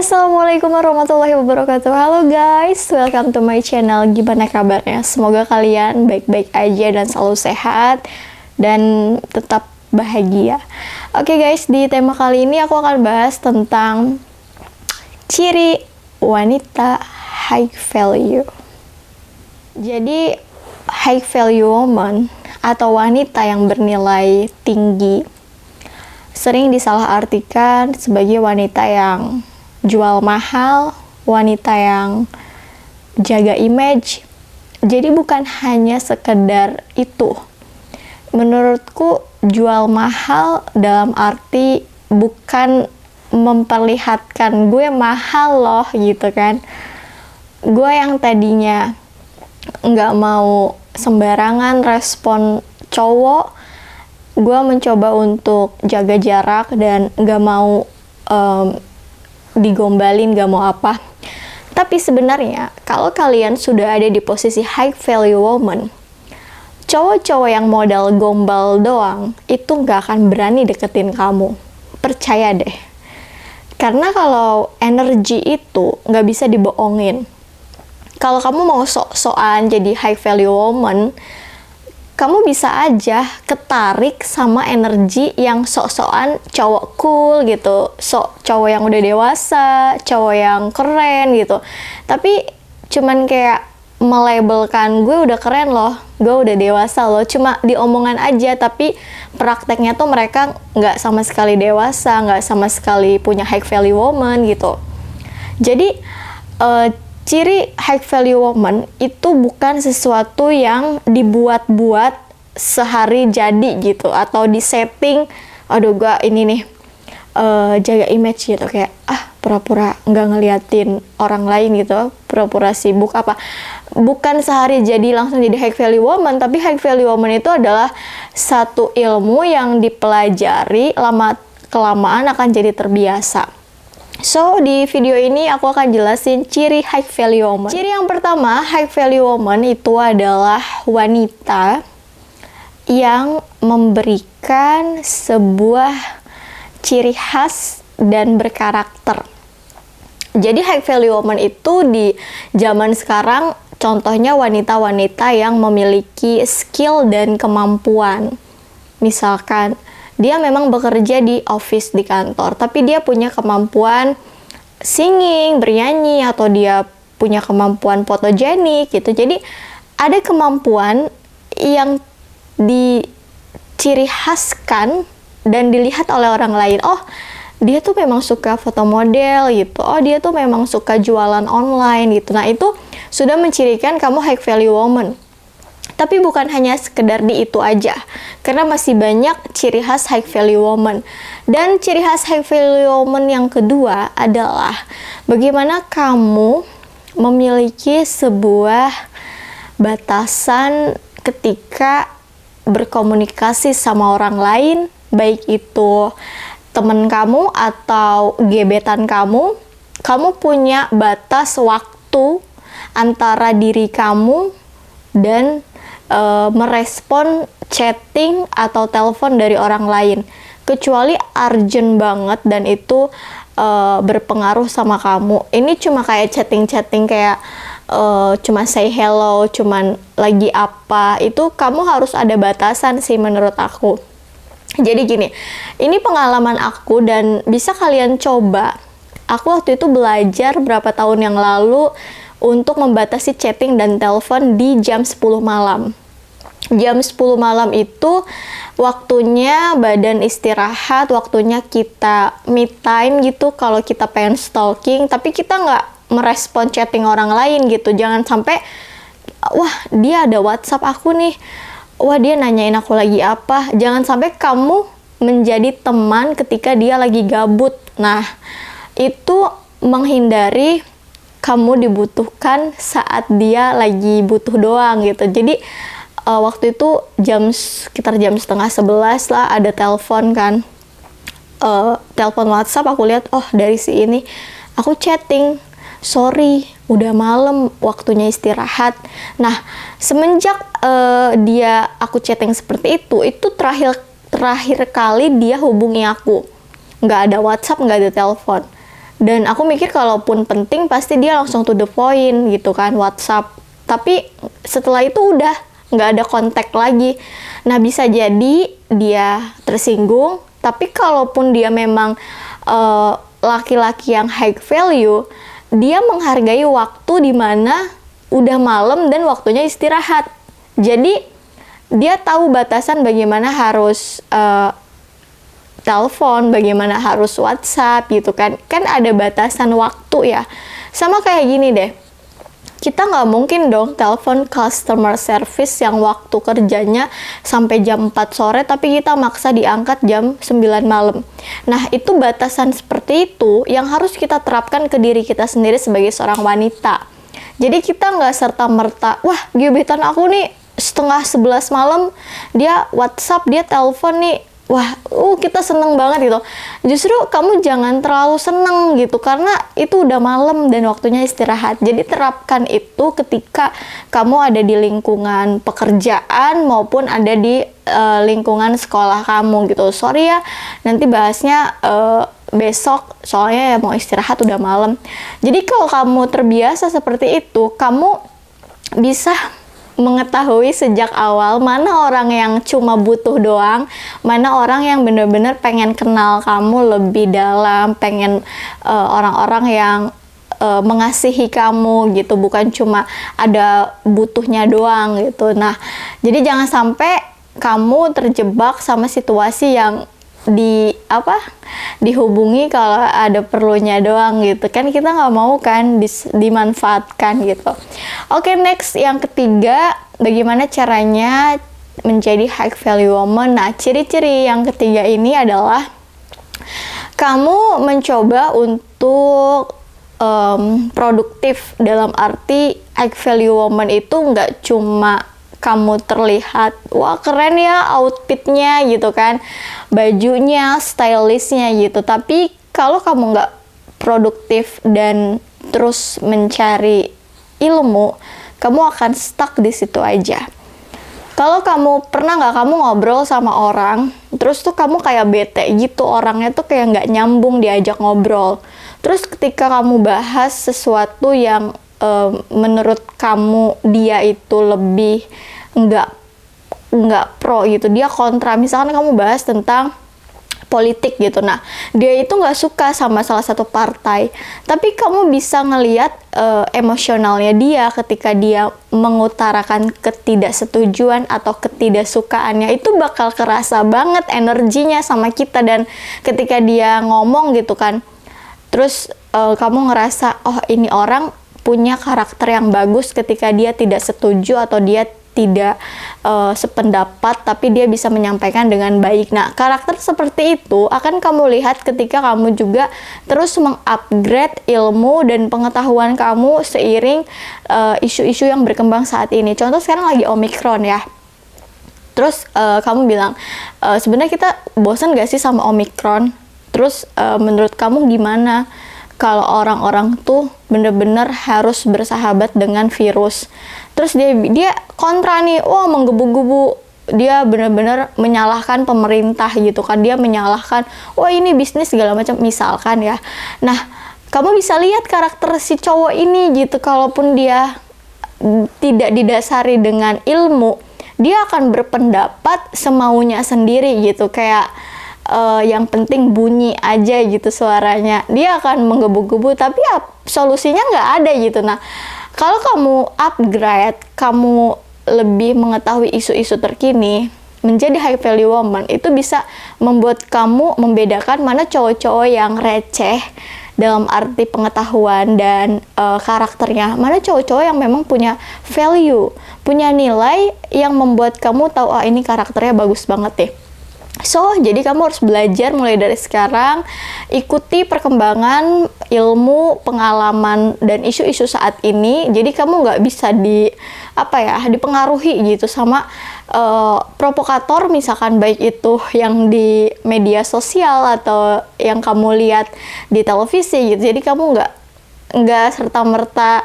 Assalamualaikum warahmatullahi wabarakatuh. Halo guys, welcome to my channel. Gimana kabarnya? Semoga kalian baik-baik aja dan selalu sehat dan tetap bahagia. Oke guys, di tema kali ini aku akan bahas tentang ciri wanita high value. Jadi high value woman atau wanita yang bernilai tinggi sering disalahartikan sebagai wanita yang jual mahal, wanita yang jaga image. Jadi bukan hanya sekedar itu. Menurutku jual mahal dalam arti bukan memperlihatkan gue mahal loh gitu kan. Gue yang tadinya nggak mau sembarangan respon cowok, gue mencoba untuk jaga jarak dan nggak mau digombalin, gak mau apa. Tapi sebenarnya kalau kalian sudah ada di posisi high value woman, cowok-cowok yang modal gombal doang itu gak akan berani deketin kamu. Percaya deh. Karena kalau energi itu gak bisa dibohongin. Kalau kamu mau sok-sokan jadi high value woman, kamu bisa aja ketarik sama energi yang sok-sokan cowok cool gitu, cowok yang udah dewasa, cowok yang keren gitu. Tapi cuman kayak melabelkan gue udah keren loh, gue udah dewasa loh, cuma diomongan aja tapi prakteknya tuh mereka nggak sama sekali dewasa, nggak sama sekali punya high value woman gitu. Jadi ciri high value woman itu bukan sesuatu yang dibuat-buat sehari jadi gitu, atau di setting, aduh gua ini nih jaga image gitu, kayak pura-pura nggak ngeliatin orang lain gitu, pura-pura sibuk apa. Bukan sehari jadi langsung jadi high value woman, tapi high value woman itu adalah satu ilmu yang dipelajari, lama-kelamaan akan jadi terbiasa. So, di video ini aku akan jelasin ciri high value woman. Ciri yang pertama, high value woman itu adalah wanita yang memberikan sebuah ciri khas dan berkarakter. Jadi high value woman itu di zaman sekarang contohnya wanita-wanita yang memiliki skill dan kemampuan. Misalkan dia memang bekerja di office di kantor, tapi dia punya kemampuan singing, bernyanyi, atau dia punya kemampuan fotogenik gitu. Jadi ada kemampuan yang diciri khaskan dan dilihat oleh orang lain. Oh, dia tuh memang suka foto model gitu. Oh, dia tuh memang suka jualan online gitu. Nah, itu sudah mencirikan kamu high value woman. Tapi bukan hanya sekedar di itu aja, karena masih banyak ciri khas high value woman. Dan ciri khas high value woman yang kedua adalah bagaimana kamu memiliki sebuah batasan ketika berkomunikasi sama orang lain, baik itu teman kamu atau gebetan kamu. Kamu punya batas waktu antara diri kamu dan merespon chatting atau telepon dari orang lain, kecuali urgent banget dan itu berpengaruh sama kamu. Ini cuma kayak chatting kayak cuma say hello, cuman lagi apa, itu kamu harus ada batasan sih menurut aku. Jadi gini, ini pengalaman aku dan bisa kalian coba. Aku waktu itu belajar berapa tahun yang lalu untuk membatasi chatting dan telepon di jam 10 malam. Jam 10 malam itu waktunya badan istirahat, waktunya kita me time gitu kalau kita pengen stalking, tapi kita nggak merespon chatting orang lain gitu. Jangan sampai, wah dia ada WhatsApp aku nih, wah dia nanyain aku lagi apa. Jangan sampai kamu menjadi teman ketika dia lagi gabut. Nah, itu menghindari kamu dibutuhkan saat dia lagi butuh doang gitu. Jadi waktu itu sekitar jam 10:30 lah ada telepon kan, telepon WhatsApp. Aku lihat, oh dari si ini. Aku chatting, sorry udah malam, waktunya istirahat. Nah, semenjak aku chatting seperti itu terakhir kali dia hubungi aku. Nggak ada WhatsApp, nggak ada telepon. Dan aku mikir kalaupun penting pasti dia langsung to the point gitu kan, WhatsApp. Tapi setelah itu udah nggak ada kontak lagi. Nah, bisa jadi dia tersinggung, tapi kalaupun dia memang laki-laki yang high value, dia menghargai waktu di mana udah malam dan waktunya istirahat. Jadi dia tahu batasan bagaimana harus telepon, bagaimana harus WhatsApp gitu kan. Kan ada batasan waktu ya. Sama kayak gini deh. Kita nggak mungkin dong telepon customer service yang waktu kerjanya sampai jam 4 sore tapi kita maksa diangkat jam 9 malam. Nah, itu batasan seperti itu yang harus kita terapkan ke diri kita sendiri sebagai seorang wanita. Jadi kita nggak serta-merta, wah gebetan aku nih setengah 11 malam, dia WhatsApp, dia telepon nih, wah, kita seneng banget gitu. Justru kamu jangan terlalu seneng gitu, karena itu udah malam dan waktunya istirahat. Jadi terapkan itu ketika kamu ada di lingkungan pekerjaan maupun ada di lingkungan sekolah kamu gitu. Sorry ya, nanti bahasnya besok, soalnya ya mau istirahat udah malam. Jadi kalau kamu terbiasa seperti itu, kamu bisa mengetahui sejak awal mana orang yang cuma butuh doang, mana orang yang bener-bener pengen kenal kamu lebih dalam, pengen orang-orang yang mengasihi kamu gitu, bukan cuma ada butuhnya doang gitu. Nah, jadi jangan sampai kamu terjebak sama situasi yang dihubungi kalau ada perlunya doang gitu kan, kita nggak mau kan dimanfaatkan gitu. Oke, next yang ketiga, bagaimana caranya menjadi high value woman. Nah, ciri-ciri yang ketiga ini adalah kamu mencoba untuk produktif, dalam arti high value woman itu nggak cuma kamu terlihat, wah keren ya outfitnya gitu kan, bajunya, stylishnya gitu. Tapi kalau kamu nggak produktif dan terus mencari ilmu, kamu akan stuck di situ aja. Kalau kamu pernah nggak kamu ngobrol sama orang, terus tuh kamu kayak bete gitu, orangnya tuh kayak nggak nyambung diajak ngobrol. Terus ketika kamu bahas sesuatu yang menurut kamu dia itu lebih nggak pro gitu, dia kontra, misalkan kamu bahas tentang politik gitu, nah dia itu nggak suka sama salah satu partai, tapi kamu bisa ngelihat emosionalnya dia ketika dia mengutarakan ketidaksetujuan atau ketidaksukaannya, itu bakal kerasa banget energinya sama kita. Dan ketika dia ngomong gitu kan, terus kamu ngerasa, oh ini orang punya karakter yang bagus ketika dia tidak setuju atau dia tidak sependapat, tapi dia bisa menyampaikan dengan baik. Nah, karakter seperti itu akan kamu lihat ketika kamu juga terus mengupgrade ilmu dan pengetahuan kamu seiring isu-isu yang berkembang saat ini. Contoh sekarang lagi Omicron ya. Terus kamu bilang, sebenarnya kita bosan gak sih sama Omicron? Terus menurut kamu gimana kalau orang-orang tuh bener-bener harus bersahabat dengan virus? Terus dia kontra nih, wah menggebu-gebu, dia bener-bener menyalahkan pemerintah gitu kan, dia menyalahkan, wah ini bisnis segala macam misalkan ya. Nah, kamu bisa lihat karakter si cowok ini gitu, kalaupun dia tidak didasari dengan ilmu, dia akan berpendapat semaunya sendiri gitu, kayak yang penting bunyi aja gitu suaranya, dia akan menggebu-gebu, tapi ya, solusinya nggak ada gitu. Nah, kalau kamu upgrade, kamu lebih mengetahui isu-isu terkini, menjadi high value woman, itu bisa membuat kamu membedakan mana cowok-cowok yang receh dalam arti pengetahuan dan karakternya, mana cowok-cowok yang memang punya value, punya nilai yang membuat kamu tahu, oh ini karakternya bagus banget deh. So, jadi kamu harus belajar mulai dari sekarang, ikuti perkembangan ilmu, pengalaman, dan isu-isu saat ini. Jadi kamu nggak bisa dipengaruhi gitu sama provokator, misalkan baik itu yang di media sosial atau yang kamu lihat di televisi gitu. Jadi kamu nggak serta-merta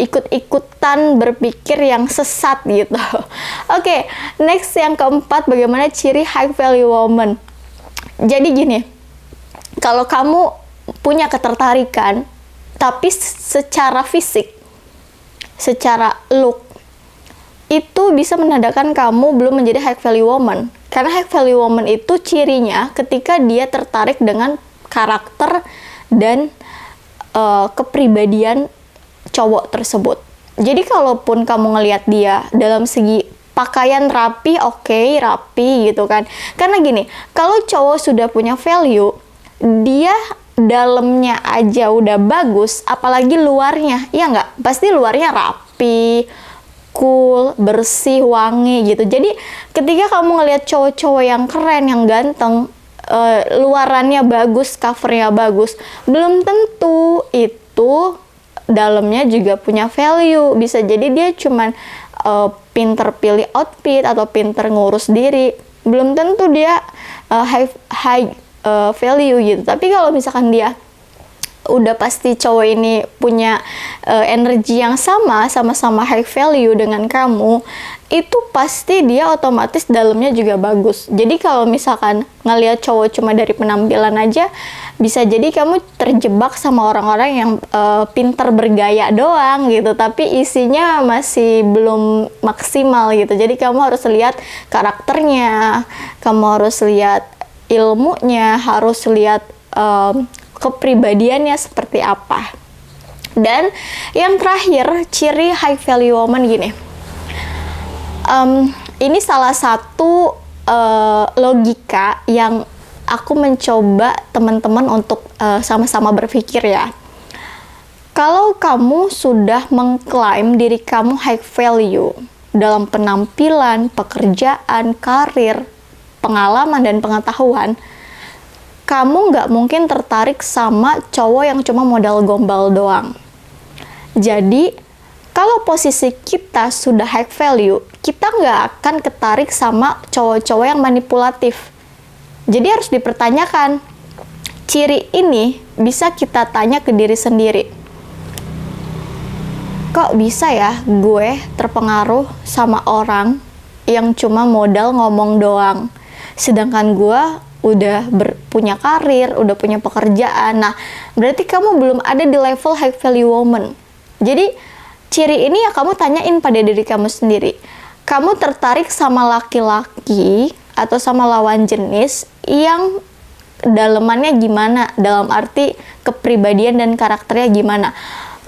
ikut-ikutan berpikir yang sesat gitu. Oke, next yang keempat, bagaimana ciri high value woman. Jadi gini, kalau kamu punya ketertarikan, tapi secara fisik, secara look, itu bisa menandakan kamu belum menjadi high value woman. Karena high value woman itu cirinya ketika dia tertarik dengan karakter dan kepribadian cowok tersebut. Jadi kalaupun kamu ngelihat dia dalam segi pakaian rapi, oke, rapi gitu kan. Karena gini, kalau cowok sudah punya value, dia dalamnya aja udah bagus, apalagi luarnya. Iya nggak? Pasti luarnya rapi, cool, bersih, wangi gitu. Jadi ketika kamu ngelihat cowok-cowok yang keren, yang ganteng, luarannya bagus, covernya bagus, belum tentu itu dalamnya juga punya value. Bisa jadi dia cuman pinter pilih outfit atau pinter ngurus diri, belum tentu dia high value gitu. Tapi kalau misalkan dia udah pasti cowok ini punya energi yang sama-sama high value dengan kamu, itu pasti dia otomatis dalamnya juga bagus. Jadi kalau misalkan ngelihat cowok cuma dari penampilan aja, bisa jadi kamu terjebak sama orang-orang yang pinter bergaya doang gitu, tapi isinya masih belum maksimal gitu. Jadi kamu harus lihat karakternya, kamu harus lihat ilmunya, harus lihat kepribadiannya seperti apa. Dan yang terakhir, ciri high value woman gini. Ini salah satu logika yang aku mencoba teman-teman untuk sama-sama berpikir ya. Kalau kamu sudah mengklaim diri kamu high value dalam penampilan, pekerjaan, karir, pengalaman, dan pengetahuan, kamu nggak mungkin tertarik sama cowok yang cuma modal gombal doang. Jadi, kalau posisi kita sudah high value, kita nggak akan ketarik sama cowok-cowok yang manipulatif. Jadi harus dipertanyakan. Ciri ini bisa kita tanya ke diri sendiri. Kok bisa ya gue terpengaruh sama orang yang cuma modal ngomong doang? Sedangkan gue udah punya karir, udah punya pekerjaan. Nah, berarti kamu belum ada di level high value woman. Jadi, ciri ini ya kamu tanyain pada diri kamu sendiri. Kamu tertarik sama laki-laki atau sama lawan jenis yang dalemannya gimana? Dalam arti kepribadian dan karakternya gimana?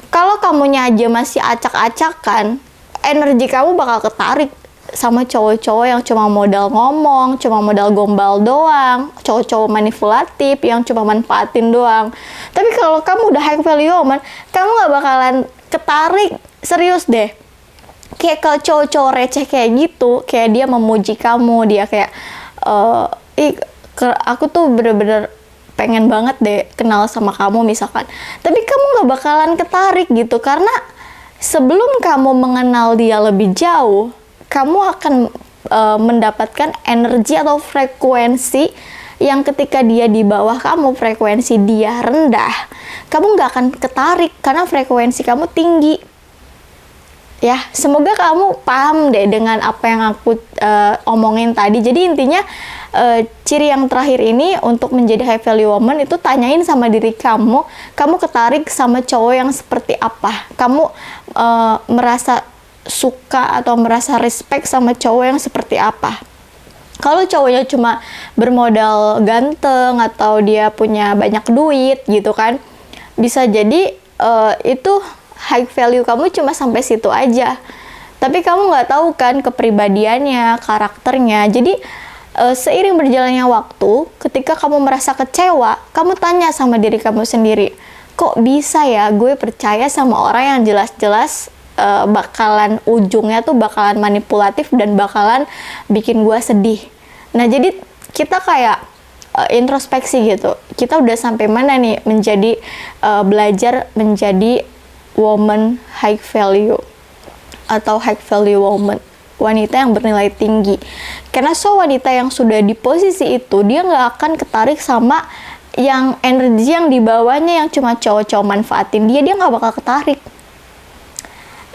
Kalau kamunya aja masih acak-acakan, energi kamu bakal ketarik sama cowok-cowok yang cuma modal ngomong, cuma modal gombal doang, cowok-cowok manipulatif yang cuma manfaatin doang. Tapi kalau kamu udah high value woman, kamu gak bakalan ketarik, serius deh. Kayak kalau cowok-cowok receh kayak gitu, kayak dia memuji kamu, dia kayak aku tuh bener-bener pengen banget deh kenal sama kamu misalkan. Tapi kamu gak bakalan ketarik gitu, karena sebelum kamu mengenal dia lebih jauh, kamu akan mendapatkan energi atau frekuensi yang ketika dia di bawah kamu, frekuensi dia rendah, kamu nggak akan ketarik karena frekuensi kamu tinggi. Ya, semoga kamu paham deh dengan apa yang aku omongin tadi. Jadi intinya ciri yang terakhir ini untuk menjadi high value woman itu tanyain sama diri kamu, kamu ketarik sama cowok yang seperti apa? Kamu merasa suka atau merasa respect sama cowok yang seperti apa? Kalau cowoknya cuma bermodal ganteng atau dia punya banyak duit gitu kan, bisa jadi itu high value kamu cuma sampai situ aja. Tapi kamu nggak tahu kan kepribadiannya, karakternya. Jadi seiring berjalannya waktu, ketika kamu merasa kecewa, kamu tanya sama diri kamu sendiri, kok bisa ya gue percaya sama orang yang jelas-jelas bakalan ujungnya tuh bakalan manipulatif dan bakalan bikin gue sedih. Nah, jadi kita kayak introspeksi gitu. Kita udah sampai mana nih menjadi belajar menjadi woman high value atau high value woman, wanita yang bernilai tinggi. Karena wanita yang sudah di posisi itu, dia nggak akan ketarik sama yang energi yang dibawanya yang cuma cowok-cowok manfaatin dia nggak bakal ketarik.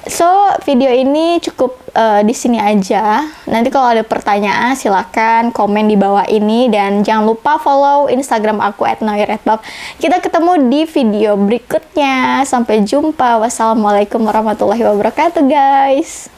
So, video ini cukup di sini aja. Nanti kalau ada pertanyaan silakan komen di bawah ini dan jangan lupa follow Instagram aku @noyredbab. Kita ketemu di video berikutnya. Sampai jumpa. Wassalamualaikum warahmatullahi wabarakatuh, guys.